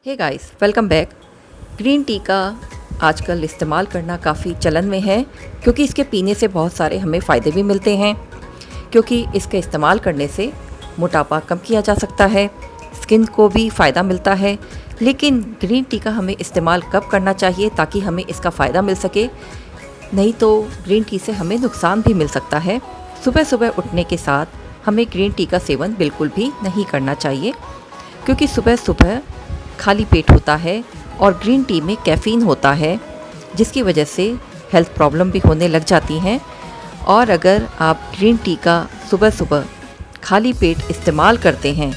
हे guys, welcome back. Green tea का आजकल इस्तेमाल करना काफ़ी चलन में है क्योंकि इसके पीने से बहुत सारे हमें फ़ायदे भी मिलते हैं। क्योंकि इसके इस्तेमाल करने से मोटापा कम किया जा सकता है, स्किन को भी फ़ायदा मिलता है। लेकिन ग्रीन टी का हमें इस्तेमाल कब करना चाहिए ताकि हमें इसका फ़ायदा मिल सके, नहीं तो ग्रीन टी से हमें नुकसान भी मिल सकता है। सुबह सुबह उठने के साथ हमें ग्रीन टी का सेवन बिल्कुल भी नहीं करना चाहिए क्योंकि सुबह सुबह खाली पेट होता है और ग्रीन टी में कैफ़ीन होता है, जिसकी वजह से हेल्थ प्रॉब्लम भी होने लग जाती हैं। और अगर आप ग्रीन टी का सुबह सुबह खाली पेट इस्तेमाल करते हैं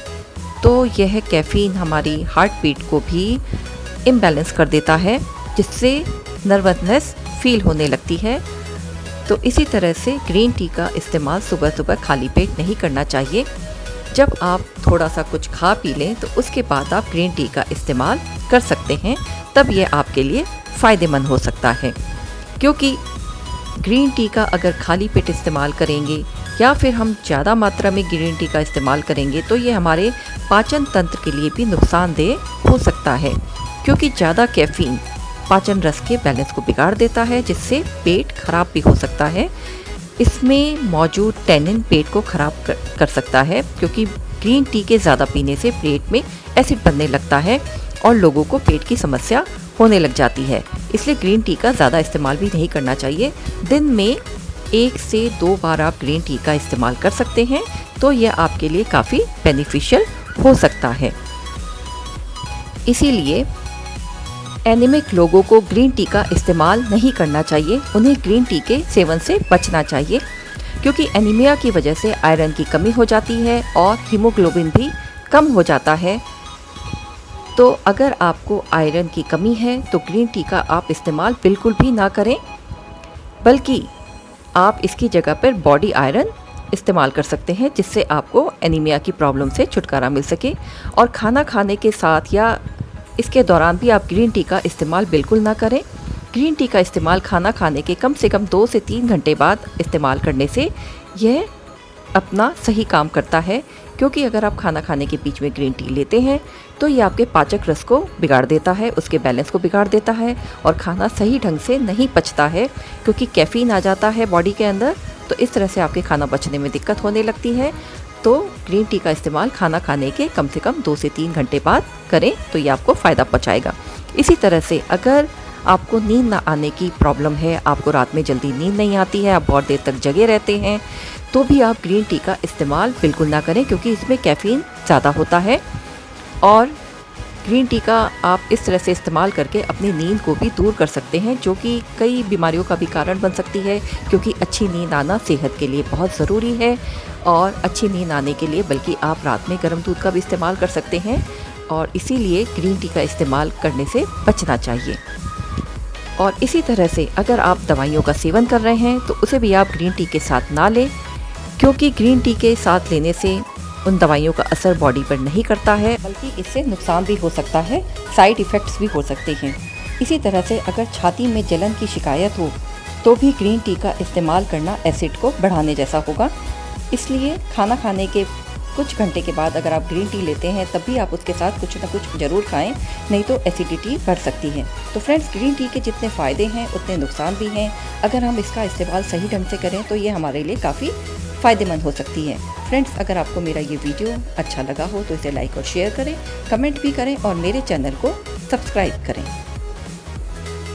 तो यह कैफ़ीन हमारी हार्ट बीट को भी इम्बैलेंस कर देता है, जिससे नर्वसनेस फील होने लगती है। तो इसी तरह से ग्रीन टी का इस्तेमाल सुबह सुबह खाली पेट नहीं करना चाहिए। जब आप थोड़ा सा कुछ खा पी लें तो उसके बाद आप ग्रीन टी का इस्तेमाल कर सकते हैं, तब यह आपके लिए फ़ायदेमंद हो सकता है। क्योंकि ग्रीन टी का अगर खाली पेट इस्तेमाल करेंगे या फिर हम ज़्यादा मात्रा में ग्रीन टी का इस्तेमाल करेंगे तो ये हमारे पाचन तंत्र के लिए भी नुकसानदेह हो सकता है, क्योंकि ज़्यादा कैफ़ीन पाचन रस के बैलेंस को बिगाड़ देता है, जिससे पेट खराब भी हो सकता है। इसमें मौजूद टैनिन पेट को ख़राब कर सकता है, क्योंकि ग्रीन टी के ज़्यादा पीने से पेट में एसिड बनने लगता है और लोगों को पेट की समस्या होने लग जाती है। इसलिए ग्रीन टी का ज़्यादा इस्तेमाल भी नहीं करना चाहिए। दिन में 1 से 2 बार आप ग्रीन टी का इस्तेमाल कर सकते हैं, तो यह आपके लिए काफ़ी बेनिफिशियल हो सकता है। इसीलिए एनीमिक लोगों को ग्रीन टी का इस्तेमाल नहीं करना चाहिए, उन्हें ग्रीन टी के सेवन से बचना चाहिए, क्योंकि एनीमिया की वजह से आयरन की कमी हो जाती है और हीमोग्लोबिन भी कम हो जाता है। तो अगर आपको आयरन की कमी है तो ग्रीन टी का आप इस्तेमाल बिल्कुल भी ना करें, बल्कि आप इसकी जगह पर बॉडी आयरन इस्तेमाल कर सकते हैं, जिससे आपको एनीमिया की प्रॉब्लम से छुटकारा मिल सके। और खाना खाने के साथ या इसके दौरान भी आप ग्रीन टी का इस्तेमाल बिल्कुल ना करें। ग्रीन टी का इस्तेमाल खाना खाने के कम से कम 2 से 3 घंटे बाद इस्तेमाल करने से यह अपना सही काम करता है, क्योंकि अगर आप खाना खाने के बीच में ग्रीन टी लेते हैं तो ये आपके पाचक रस को बिगाड़ देता है, उसके बैलेंस को बिगाड़ देता है और खाना सही ढंग से नहीं पचता है, क्योंकि कैफ़ीन आ जाता है बॉडी के अंदर। तो इस तरह से आपके खाना पचने में दिक्कत होने लगती है। तो ग्रीन टी का इस्तेमाल खाना खाने के कम से कम 2 से 3 घंटे बाद करें तो ये आपको फ़ायदा पहुँचाएगा। इसी तरह से अगर आपको नींद ना आने की प्रॉब्लम है, आपको रात में जल्दी नींद नहीं आती है, आप बहुत देर तक जगे रहते हैं, तो भी आप ग्रीन टी का इस्तेमाल बिल्कुल ना करें, क्योंकि इसमें कैफ़ीन ज़्यादा होता है। और ग्रीन टी का आप इस तरह से इस्तेमाल करके अपनी नींद को भी दूर कर सकते हैं, जो कि कई बीमारियों का भी कारण बन सकती है, क्योंकि अच्छी नींद आना सेहत के लिए बहुत ज़रूरी है। और अच्छी नींद आने के लिए बल्कि आप रात में गर्म दूध का भी इस्तेमाल कर सकते हैं, और इसीलिए ग्रीन टी का इस्तेमाल करने से बचना चाहिए। और इसी तरह से अगर आप दवाइयों का सेवन कर रहे हैं तो उसे भी आप ग्रीन टी के साथ ना लें, क्योंकि ग्रीन टी के साथ लेने से उन दवाइयों का असर बॉडी पर नहीं करता है, बल्कि इससे नुकसान भी हो सकता है, साइड इफ़ेक्ट्स भी हो सकते हैं। इसी तरह से अगर छाती में जलन की शिकायत हो तो भी ग्रीन टी का इस्तेमाल करना एसिड को बढ़ाने जैसा होगा। इसलिए खाना खाने के कुछ घंटे के बाद अगर आप ग्रीन टी लेते हैं तब भी आप उसके साथ कुछ ना कुछ ज़रूर खाएं, नहीं तो एसिडिटी बढ़ सकती है। तो फ्रेंड्स, ग्रीन टी के जितने फ़ायदे हैं उतने नुकसान भी हैं। अगर हम इसका इस्तेमाल सही ढंग से करें तो ये हमारे लिए काफ़ी फ़ायदेमंद हो सकती है। फ्रेंड्स, अगर आपको मेरा ये वीडियो अच्छा लगा हो तो इसे लाइक और शेयर करें, कमेंट भी करें और मेरे चैनल को सब्सक्राइब करें।